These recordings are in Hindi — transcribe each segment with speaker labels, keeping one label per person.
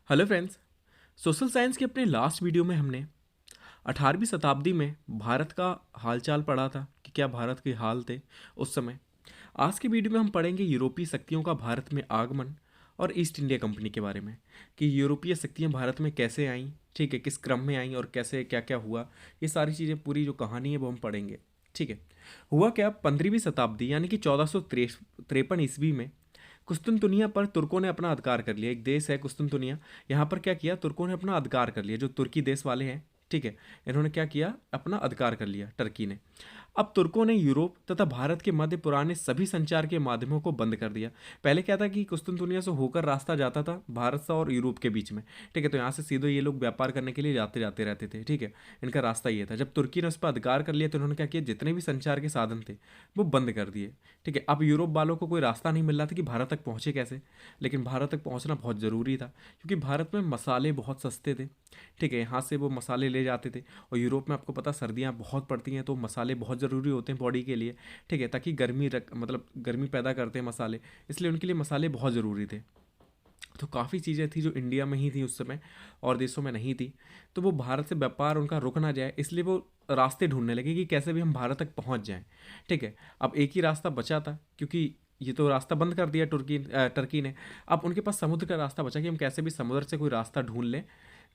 Speaker 1: Hello friends. सोशल साइंस के अपने लास्ट वीडियो में हमने 18वीं शताब्दी में भारत का हालचाल पढ़ा था कि क्या भारत के हाल थे उस समय। आज के वीडियो में हम पढ़ेंगे यूरोपीय शक्तियों का भारत में आगमन और ईस्ट इंडिया कंपनी के बारे में कि यूरोपीय शक्तियां भारत में कैसे आईं, ठीक है, किस क्रम में आईं और कैसे क्या क्या हुआ। ये सारी चीज़ें, पूरी जो कहानी है वो हम पढ़ेंगे, ठीक है। हुआ क्या, 15वीं शताब्दी यानी कि 1453 ईस्वी में कुस्तुनतुनिया पर तुर्कों ने अपना अधिकार कर लिया। एक देश है कुस्तुनतुनिया, यहाँ पर क्या किया, तुर्कों ने अपना अधिकार कर लिया। जो तुर्की देश वाले हैं, ठीक है, इन्होंने क्या किया, अपना अधिकार कर लिया टर्की ने। अब तुर्कों ने यूरोप तथा भारत के मध्य पुराने सभी संचार के माध्यमों को बंद कर दिया। पहले क्या था कि कुस्तुनतुनिया से होकर रास्ता जाता था भारत से और यूरोप के बीच में, ठीक है, तो यहाँ से सीधे ये लोग व्यापार करने के लिए जाते जाते रहते थे, ठीक है, इनका रास्ता ये था। जब तुर्की ने उस पर अधिकार कर लिया तो उन्होंने क्या किया, जितने भी संचार के साधन थे वो बंद कर दिए, ठीक है। अब यूरोप वालों को कोई रास्ता नहीं मिल रहा था कि भारत तक पहुंचे कैसे, लेकिन भारत तक पहुंचना बहुत ज़रूरी था क्योंकि भारत में मसाले बहुत सस्ते थे, ठीक है, यहाँ से वो मसाले ले जाते थे। और यूरोप में आपको पता सर्दियाँ बहुत पड़ती हैं तो मसाले बहुत ज़रूरी होते हैं बॉडी के लिए, ठीक है, ताकि मतलब गर्मी पैदा करते हैं मसाले, इसलिए उनके लिए मसाले बहुत ज़रूरी थे। तो काफ़ी चीज़ें थी जो इंडिया में ही थी उस समय और देशों में नहीं थी, तो वो भारत से व्यापार उनका रुक ना जाए इसलिए वो रास्ते ढूंढने लगे कि कैसे भी हम भारत तक पहुंच जाएं, ठीक है। अब एक ही रास्ता बचा था क्योंकि ये तो रास्ता बंद कर दिया टर्की ने। अब उनके पास समुद्र का रास्ता बचा कि हम कैसे भी समुद्र से कोई रास्ता ढूंढ लें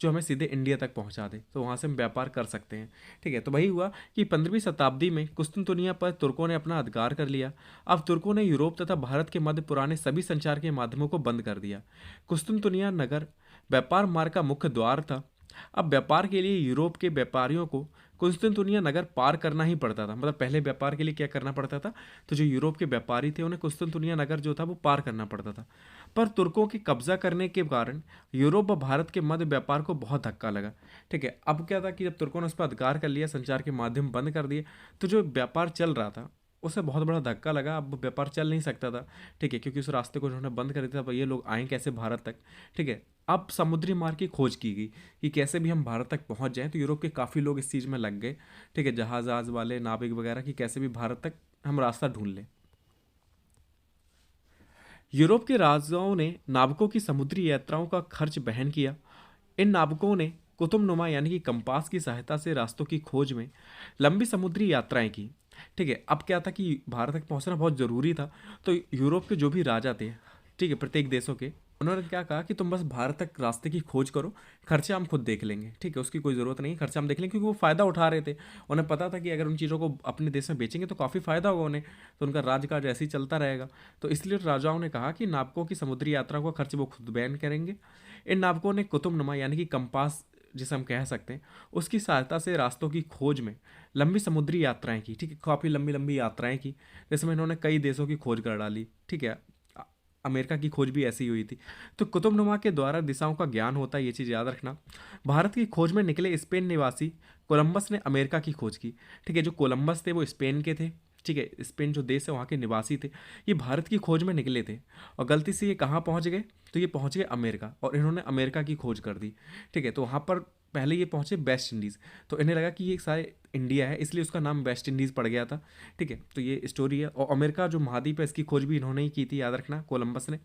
Speaker 1: जो हमें सीधे इंडिया तक पहुंचा दे, तो वहाँ से हम व्यापार कर सकते हैं, ठीक है। तो वही हुआ कि 15वीं शताब्दी में कुस्तुनतुनिया पर तुर्कों ने अपना अधिकार कर लिया। अब तुर्कों ने यूरोप तथा भारत के मध्य पुराने सभी संचार के माध्यमों को बंद कर दिया। कुस्तुनतुनिया नगर व्यापार मार्ग का मुख्य द्वार था। अब व्यापार के लिए यूरोप के व्यापारियों को कुस्तुनतुनिया नगर पार करना ही पड़ता था। मतलब पहले व्यापार के लिए क्या करना पड़ता था, तो जो यूरोप के व्यापारी थे उन्हें कुस्तुनतुनिया नगर जो था वो पार करना पड़ता था। पर तुर्कों के कब्जा करने के कारण यूरोप व भारत के मध्य व्यापार को बहुत धक्का लगा, ठीक है। अब क्या था कि जब तुर्कों ने उस पर अधिकार कर लिया, संचार के माध्यम बंद कर दिए, तो जो व्यापार चल रहा था उसे बहुत बड़ा धक्का लगा। अब व्यापार चल नहीं सकता था, ठीक है, क्योंकि उस रास्ते को उन्होंने बंद कर दिया था। अब ये लोग आए कैसे भारत तक, ठीक है। अब समुद्री मार्ग की खोज की गई कि कैसे भी हम भारत तक पहुंच जाएं, तो यूरोप के काफ़ी लोग इस चीज़ में लग गए, ठीक है, जहाज वाले, नाविक वगैरह, कि कैसे भी भारत तक हम रास्ता ढूंढ लें। यूरोप के राजाओं ने नाविकों की समुद्री यात्राओं का खर्च वहन किया। इन नाविकों ने कुतुबनुमा यानी कि कंपास की सहायता से रास्तों की खोज में लंबी समुद्री यात्राएं की, ठीक है। अब क्या था कि भारत तक पहुंचना बहुत ज़रूरी था, तो यूरोप के जो भी राजा थे, ठीक है, प्रत्येक देशों के, उन्होंने क्या कहा कि तुम बस भारत तक रास्ते की खोज करो, खर्चा हम खुद देख लेंगे, ठीक है, उसकी कोई ज़रूरत नहीं, खर्चा हम देख लेंगे, क्योंकि वो फ़ायदा उठा रहे थे। उन्हें पता था कि अगर उन चीज़ों को अपने देश में बेचेंगे तो काफ़ी फ़ायदा होगा उन्हें, तो उनका राजकाज ऐसे ही चलता रहेगा। तो इसलिए राजाओं ने कहा कि नाविकों की समुद्री यात्रा का खर्च वो खुद बैन करेंगे। इन नाविकों ने कुतुबनुमा यानी कि कंपास जिसे हम कह सकते हैं, उसकी सहायता से रास्तों की खोज में लंबी समुद्री यात्राएं की, ठीक है, काफ़ी लंबी लंबी यात्राएं की, जिसमें इन्होंने कई देशों की खोज कर डाली, ठीक है। अमेरिका की खोज भी ऐसी ही हुई थी। तो कुतुबनुमा के द्वारा दिशाओं का ज्ञान होता है, ये चीज़ याद रखना। भारत की खोज में निकले स्पेन निवासी कोलंबस ने अमेरिका की खोज की, ठीक है। जो कोलंबस थे वो स्पेन के थे, ठीक है, स्पेन जो देश है वहाँ के निवासी थे। ये भारत की खोज में निकले थे और गलती से ये कहाँ पहुँच गए, तो ये पहुँच गए अमेरिका, और इन्होंने अमेरिका की खोज कर दी, ठीक है। तो वहाँ पर पहले ये पहुँचे वेस्ट इंडीज़, तो इन्हें लगा कि ये सारे इंडिया है, इसलिए उसका नाम वेस्ट इंडीज़ पड़ गया था, ठीक है। तो ये स्टोरी है। और अमेरिका जो महाद्वीप है इसकी खोज भी इन्होंने ही की थी, याद रखना, कोलंबस ने।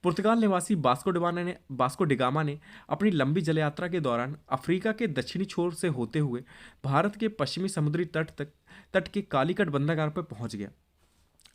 Speaker 1: पुर्तगाल निवासी बास्को डिगामा ने अपनी लंबी जल यात्रा के दौरान अफ्रीका के दक्षिणी छोर से होते हुए भारत के पश्चिमी समुद्री तट के कालीकट बंदरगाह पर पहुंच गया,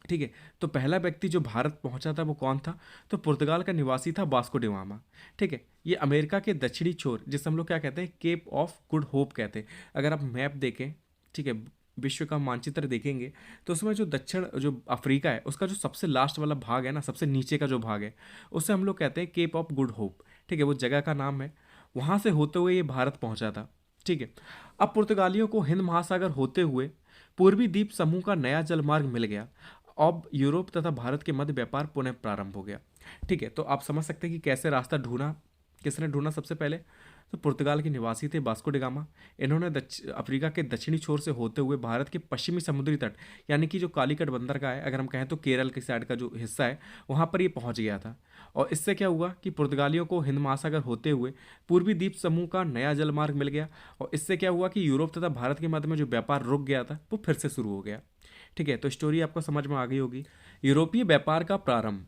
Speaker 1: ठीक है। तो पहला व्यक्ति जो भारत पहुंचा था वो कौन था, तो पुर्तगाल का निवासी था वास्को डिगामा, ठीक है। ये अमेरिका के दक्षिणी छोर, जिसे हम लोग क्या कहते हैं, केप ऑफ गुड होप कहते हैं। अगर आप मैप देखें, ठीक है, विश्व का मानचित्र देखेंगे, तो उसमें जो दक्षिण जो अफ्रीका है उसका जो सबसे लास्ट वाला भाग है ना, सबसे नीचे का जो भाग है, उससे हम लोग कहते हैं केप ऑफ गुड होप, ठीक है, वो जगह का नाम है। वहाँ से होते हुए ये भारत पहुँचा था, ठीक है। अब पुर्तगालियों को हिंद महासागर होते हुए पूर्वी द्वीप समूह का नया जलमार्ग मिल गया। अब यूरोप तथा भारत के मध्य व्यापार पुनः प्रारंभ हो गया, ठीक है। तो आप समझ सकते हैं कि कैसे रास्ता ढूंढा, किसने ढूंढा सबसे पहले, तो पुर्तगाल के निवासी थे वास्को डिगामा। इन्होंने अफ्रीका के दक्षिणी छोर से होते हुए भारत के पश्चिमी समुद्री तट यानी कि जो कालीकट बंदरगाह है, अगर हम कहें तो केरल के साइड का जो हिस्सा है, वहाँ पर ये पहुँच गया था। और इससे क्या हुआ कि पुर्तगालियों को हिंद महासागर होते हुए पूर्वी द्वीप समूह का नया जलमार्ग मिल गया। और इससे क्या हुआ कि यूरोप तथा भारत के मध्य में जो व्यापार रुक गया था वो फिर से शुरू हो गया, ठीक है। तो स्टोरी आपको समझ में आ गई होगी। यूरोपीय व्यापार का प्रारंभ।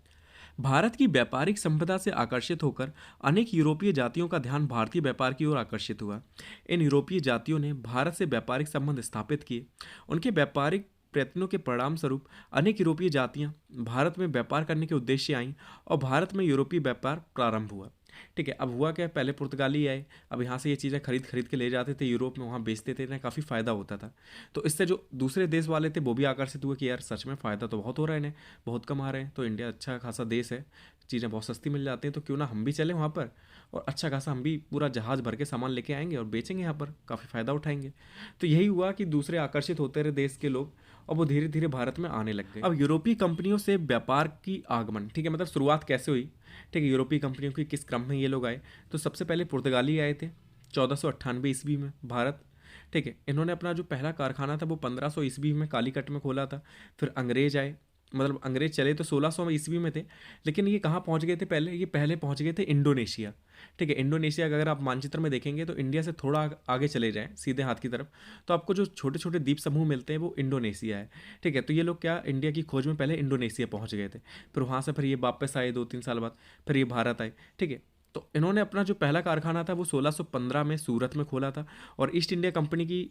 Speaker 1: भारत की व्यापारिक संपदा से आकर्षित होकर अनेक यूरोपीय जातियों का ध्यान भारतीय व्यापार की ओर आकर्षित हुआ। इन यूरोपीय जातियों ने भारत से व्यापारिक संबंध स्थापित किए। उनके व्यापारिक प्रयत्नों के परिणाम स्वरूप अनेक यूरोपीय जातियां भारत में व्यापार करने के उद्देश्य से आईं और भारत में यूरोपीय व्यापार प्रारंभ हुआ। ठीक है, अब हुआ क्या, पहले पुर्तगाली आए, अब यहाँ से ये चीज़ें खरीद खरीद के ले जाते थे यूरोप में, वहाँ बेचते थे, इन्हें काफ़ी फ़ायदा होता था। तो इससे जो दूसरे देश वाले थे वो भी आकर्षित हुए कि यार सच में फ़ायदा तो बहुत हो रहा है, इन्हें बहुत कमा रहे हैं, तो इंडिया अच्छा खासा देश है, चीज़ें बहुत सस्ती मिल जाती हैं, तो क्यों ना हम भी चलें वहाँ पर और अच्छा खासा हम भी पूरा जहाज़ भर के सामान लेके आएंगे और बेचेंगे यहाँ पर, काफ़ी फ़ायदा उठाएंगे। तो यही हुआ कि दूसरे आकर्षित होते रहे देश के लोग और वो धीरे धीरे भारत में आने लग गए। अब यूरोपीय कंपनियों से व्यापार की आगमन, ठीक है, मतलब शुरुआत कैसे हुई, ठीक है, यूरोपीय कंपनियों की किस क्रम में ये लोग आए। तो सबसे पहले पुर्तगाली आए थे 1498 ईस्वी में भारत। ठीक है, इन्होंने अपना जो पहला कारखाना था वो 1500 ईस्वी में कालीकट में खोला था। फिर अंग्रेज आए, मतलब अंग्रेज चले तो 1600 ईस्वी में थे, लेकिन ये कहाँ पहुँच गए थे पहले, ये पहले पहुँच गए थे इंडोनेशिया। ठीक है, इंडोनेशिया का अगर आप मानचित्र में देखेंगे तो इंडिया से थोड़ा आगे चले जाएं सीधे हाथ की तरफ, तो आपको जो छोटे छोटे द्वीप समूह मिलते हैं वो इंडोनेशिया है। ठीक है, तो ये लोग क्या इंडिया की खोज में पहले इंडोनेशिया पहुँच गए थे, फिर वहाँ से फिर ये वापस आए 2-3 साल बाद, फिर ये भारत आए। ठीक है, तो इन्होंने अपना जो पहला कारखाना था वो 1615 में सूरत में खोला था और ईस्ट इंडिया कंपनी की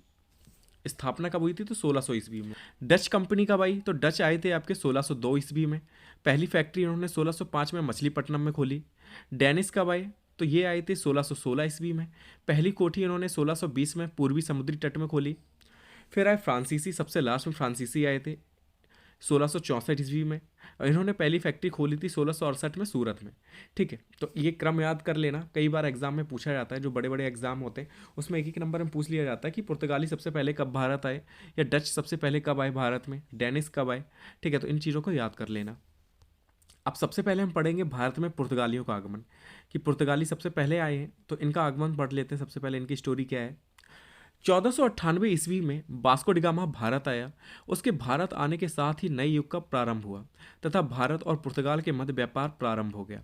Speaker 1: स्थापना कब हुई थी, तो 1600 ईस्वी में। डच कंपनी कब आई, तो डच आए थे आपके 1602 ईस्वी में। पहली फैक्ट्री इन्होंने 1605 में मछलीपट्टनम में खोली। डेनिस कब आए, तो ये आए थे 1616 ईस्वी में। पहली कोठी इन्होंने 1620 में पूर्वी समुद्री तट में खोली। फिर आए फ्रांसीसी, सबसे लास्ट में फ्रांसीसी आए थे 1664 ईस्वी में, और इन्होंने पहली फैक्ट्री खोली थी 1668 में सूरत में। ठीक है, तो ये क्रम याद कर लेना, कई बार एग्जाम में पूछा जाता है, जो बड़े बड़े एग्जाम होते हैं उसमें एक एक नंबर में पूछ लिया जाता है कि पुर्तगाली सबसे पहले कब भारत आए, या डच सबसे पहले कब आए भारत में, डेनिस कब आए। ठीक है, तो इन चीज़ों को याद कर लेना। अब सबसे पहले हम पढ़ेंगे भारत में पुर्तगालियों का आगमन, कि पुर्तगाली सबसे पहले आए हैं, तो इनका आगमन पढ़ लेते हैं। सबसे पहले इनकी स्टोरी क्या है। 1498 ईस्वी में वास्को डिगामा भारत आया। उसके भारत आने के साथ ही नए युग का प्रारंभ हुआ तथा भारत और पुर्तगाल के मध्य व्यापार प्रारंभ हो गया।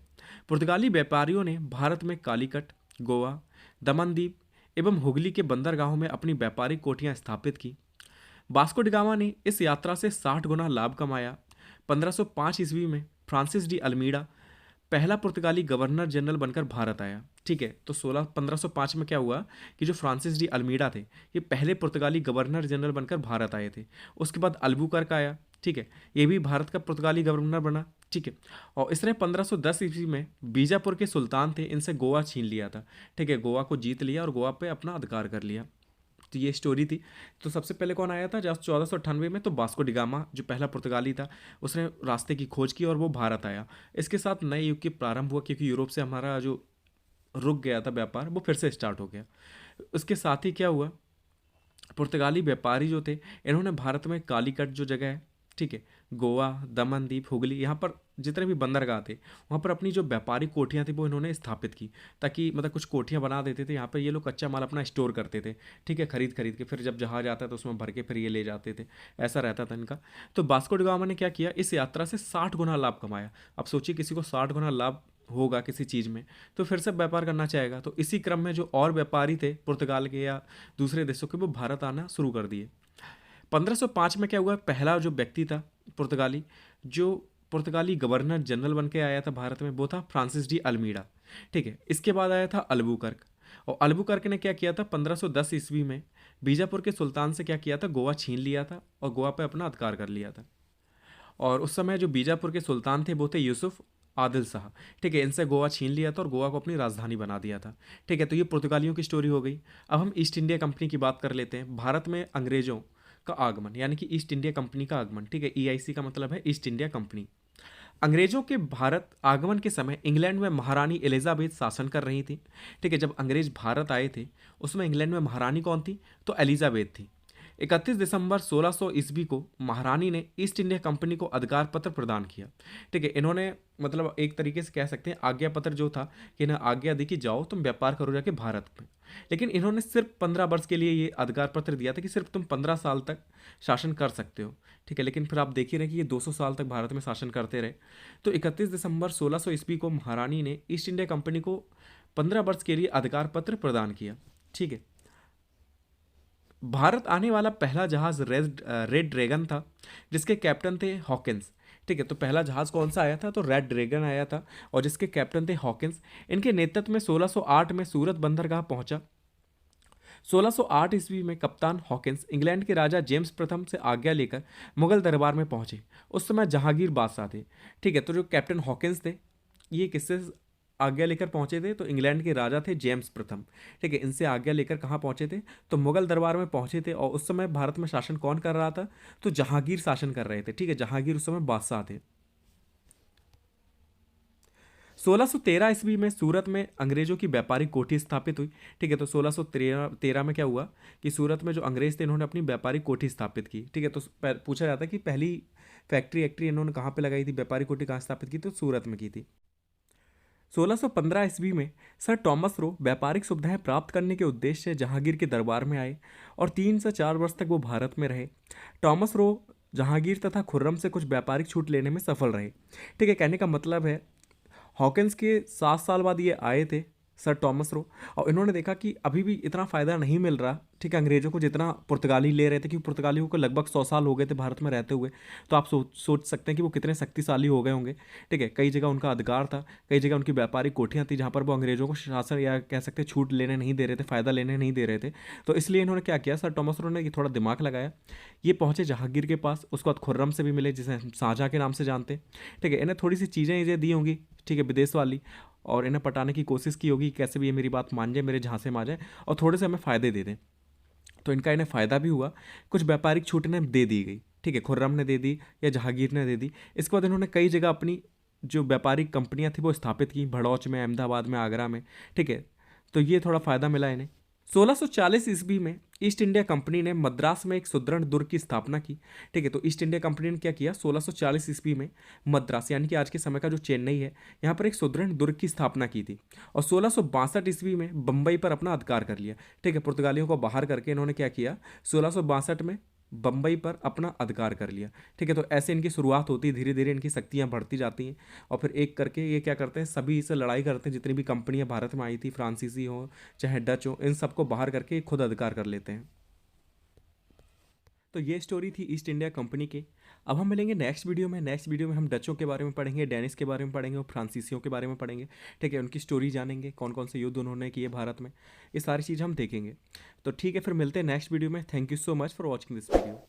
Speaker 1: पुर्तगाली व्यापारियों ने भारत में कालीकट, गोवा, दमनदीप एवं हुगली के बंदरगाहों में अपनी व्यापारिक कोठियां स्थापित की। वास्को डिगामा ने इस यात्रा से 60 गुना लाभ कमाया। 1505 ईस्वी में फ्रांसिस डी अल्मीडा पहला पुर्तगाली गवर्नर जनरल बनकर भारत आया। ठीक है, तो 1505 में क्या हुआ कि जो फ्रांसिस डी अल्मीडा थे ये पहले पुर्तगाली गवर्नर जनरल बनकर भारत आए थे। उसके बाद अल्बुकर्क आया। ठीक है, ये भी भारत का पुर्तगाली गवर्नर बना। ठीक है, और इसने 1510 ईस्वी में बीजापुर के सुल्तान थे, इनसे गोवा छीन लिया था। ठीक है, गोवा को जीत लिया और गोवा पे अपना अधिकार कर लिया। तो ये स्टोरी थी। तो सबसे पहले कौन आया था 1498 में, तो वास्को डिगामा जो पहला पुर्तगाली था, उसने रास्ते की खोज की और वो भारत आया। इसके साथ नए युग की प्रारंभ हुआ, क्योंकि यूरोप से हमारा जो रुक गया था व्यापार वो फिर से स्टार्ट हो गया। उसके साथ ही क्या हुआ, पुर्तगाली व्यापारी जो थे इन्होंने भारत में कालीकट जो जगह है, ठीक है, गोवा, दमनदीप, हुगली, यहाँ पर जितने भी बंदरगाह थे वहाँ पर अपनी जो व्यापारिक कोठियाँ थी वो इन्होंने स्थापित की, ताकि मतलब कुछ कोठियाँ बना देते थे। यहाँ पर ये लोग कच्चा माल अपना स्टोर करते थे। ठीक है, खरीद खरीद के फिर जब जहाज आता है तो उसमें भर के फिर ये ले जाते थे, ऐसा रहता था इनका। तो वास्को डी गामा ने क्या किया, इस यात्रा से 60 गुना लाभ कमाया। अब सोचिए किसी को 60 गुना लाभ होगा किसी चीज़ में तो फिर से व्यापार करना चाहेगा। तो इसी क्रम में जो और व्यापारी थे पुर्तगाल के या दूसरे देशों के, वो भारत आना शुरू कर दिए। 1505 में क्या हुआ, पहला जो व्यक्ति था पुर्तगाली, जो पुर्तगाली गवर्नर जनरल बन के आया था भारत में, वो था फ्रांसिस डी अल्मीडा। ठीक है, इसके बाद आया था अल्बुकर्क, और अल्बुकर्क ने क्या किया था 1510 ईस्वी में बीजापुर के सुल्तान से क्या किया था, गोवा छीन लिया था और गोवा पे अपना अधिकार कर लिया था। और उस समय जो बीजापुर के सुल्तान थे वो थे यूसुफ आदिल शाह। ठीक है, इनसे गोवा छीन लिया था और गोवा को अपनी राजधानी बना दिया था। ठीक है, तो ये पुर्तगालियों की स्टोरी हो गई। अब हम ईस्ट इंडिया कंपनी की बात कर लेते हैं। भारत में अंग्रेजों का आगमन, यानी कि ईस्ट इंडिया कंपनी का आगमन। ठीक है, ईआईसी का मतलब है ईस्ट इंडिया कंपनी। अंग्रेजों के भारत आगमन के समय इंग्लैंड में महारानी एलिजाबेथ शासन कर रही थी। ठीक है, जब अंग्रेज भारत आए थे उसमें इंग्लैंड में महारानी कौन थी, तो एलिजाबेथ थी। 31 दिसंबर 1600 ईस्वी को महारानी ने ईस्ट इंडिया कंपनी को अधिकार पत्र प्रदान किया। ठीक है, इन्होंने मतलब एक तरीके से कह सकते हैं आज्ञा पत्र जो था कि इन्हें आज्ञा दी कि जाओ तुम व्यापार करो जाके भारत में। लेकिन इन्होंने सिर्फ 15 वर्ष के लिए ये अधिकार पत्र दिया था कि सिर्फ तुम 15 साल तक शासन कर सकते हो। ठीक है, लेकिन फिर आप देख ही रहे कि ये 200 साल तक भारत में शासन करते रहे। तो 31 दिसंबर 1600 ईस्वी को महारानी ने ईस्ट इंडिया कंपनी को 15 वर्ष के लिए अधिकार पत्र प्रदान किया। ठीक है, भारत आने वाला पहला जहाज रेड ड्रैगन था, जिसके कैप्टन थे हॉकिंस। ठीक है, तो पहला जहाज़ कौन सा आया था, तो रेड ड्रैगन आया था, और जिसके कैप्टन थे हॉकिंस। इनके नेतृत्व में 1608 में सूरत बंदरगाह पहुंचा। 1608 ईस्वी में कप्तान हॉकिंस इंग्लैंड के राजा जेम्स प्रथम से आज्ञा लेकर मुगल दरबार में पहुंचे। उस समय जहांगीर बादशाह थे। ठीक है, तो जो कैप्टन हॉकिंस थे, ये किससे आज्ञा लेकर पहुंचे थे, तो इंग्लैंड के राजा थे जेम्स प्रथम। ठीक है, इनसे आज्ञा लेकर कहाँ पहुंचे थे, तो मुगल दरबार में पहुंचे थे। और उस समय भारत में शासन कौन कर रहा था, तो जहांगीर शासन कर रहे थे। ठीक है, जहांगीर उस समय बादशाह थे। 1613 ईस्वी में सूरत में अंग्रेजों की व्यापारिक कोठी स्थापित हुई। ठीक है, तो 1613 में क्या हुआ कि सूरत में जो अंग्रेज थे, इन्होंने अपनी व्यापारिक कोठी स्थापित की। ठीक है, तो पूछा जाता है कि पहली फैक्ट्री एक्ट्री इन्होंने कहाँ पे लगाई थी, व्यापारिक कोठी कहाँ स्थापित की, तो सूरत में की थी। 1615 ईस्वी में सर टॉमस रो व्यापारिक सुविधाएं प्राप्त करने के उद्देश्य से जहांगीर के दरबार में आए और 3 से 4 वर्ष तक वो भारत में रहे। टॉमस रो जहांगीर तथा खुर्रम से कुछ व्यापारिक छूट लेने में सफल रहे। ठीक है, कहने का मतलब है हॉकिंस के 7 साल बाद ये आए थे सर टॉमस रो, और इन्होंने देखा कि अभी भी इतना फ़ायदा नहीं मिल रहा। ठीक है, अंग्रेज़ों को जितना पुर्तगाली ले रहे थे, क्योंकि पुर्तगालियों को लगभग 100 साल हो गए थे भारत में रहते हुए। तो आप सोच सकते हैं कि वो कितने शक्तिशाली हो गए होंगे। ठीक है, कई जगह उनका अधिकार था, कई जगह उनकी व्यापारिक कोठियाँ थी जहाँ पर वो अंग्रेज़ों को शासन या कह सकते हैं छूट लेने नहीं दे रहे थे, फ़ायदा लेने नहीं दे रहे थे। तो इसलिए इन्होंने क्या किया, सर टॉमस रो ने ये थोड़ा दिमाग लगाया। ये पहुँचे जहांगीर के पास, उसके बाद खुर्रम से भी मिले, जिसे हम शाहजहाँ के नाम से जानते हैं। ठीक है, इन्हें थोड़ी सी चीज़ें इन्हें दी होंगी, ठीक है, विदेश वाली, और इन्हें पटाने की कोशिश की होगी कैसे भी ये मेरी बात मान जाए, मेरे झांसे में आ जाए और थोड़े से हमें फ़ायदे दे दें। तो इनका इन्हें फ़ायदा भी हुआ, कुछ व्यापारिक छूट इन्हें दे दी गई। ठीक है, खुर्रम ने दे दी या जहांगीर ने दे दी। इसके बाद इन्होंने कई जगह अपनी जो व्यापारिक कंपनियां थी वो स्थापित की, भड़ौच में, अहमदाबाद में, आगरा में। ठीक है, तो ये थोड़ा फ़ायदा मिला इन्हें। 1640 ईस्वी में ईस्ट इंडिया कंपनी ने मद्रास में एक सुदृढ़ दुर्ग की स्थापना की। ठीक है, तो ईस्ट इंडिया कंपनी ने क्या किया, 1640 ईस्वी में मद्रास यानी कि आज के समय का जो चेन्नई है, यहाँ पर एक सुदृढ़ दुर्ग की स्थापना की थी। और 1662 ईस्वी में बम्बई पर अपना अधिकार कर लिया। ठीक है, पुर्तगालियों को बाहर करके इन्होंने क्या किया, 1662 में बम्बई पर अपना अधिकार कर लिया। ठीक है, तो ऐसे इनकी शुरुआत होती है, धीरे धीरे इनकी शक्तियाँ बढ़ती जाती हैं, और फिर एक करके ये क्या करते हैं, सभी से लड़ाई करते हैं। जितनी भी कंपनियां भारत में आई थी, फ्रांसीसी हो चाहे डच हो, इन सबको बाहर करके खुद अधिकार कर लेते हैं। तो ये स्टोरी थी ईस्ट इंडिया कंपनी के। अब हम मिलेंगे नेक्स्ट वीडियो में। नेक्स्ट वीडियो में हम डचों के बारे में पढ़ेंगे, डेनिस के बारे में पढ़ेंगे और फ्रांसीसियों के बारे में पढ़ेंगे। ठीक है, उनकी स्टोरी जानेंगे, कौन कौन से युद्ध उन्होंने किए भारत में, ये सारी चीज़ हम देखेंगे। तो ठीक है, फिर मिलते हैं नेक्स्ट वीडियो में। Thank you so much for watching this video.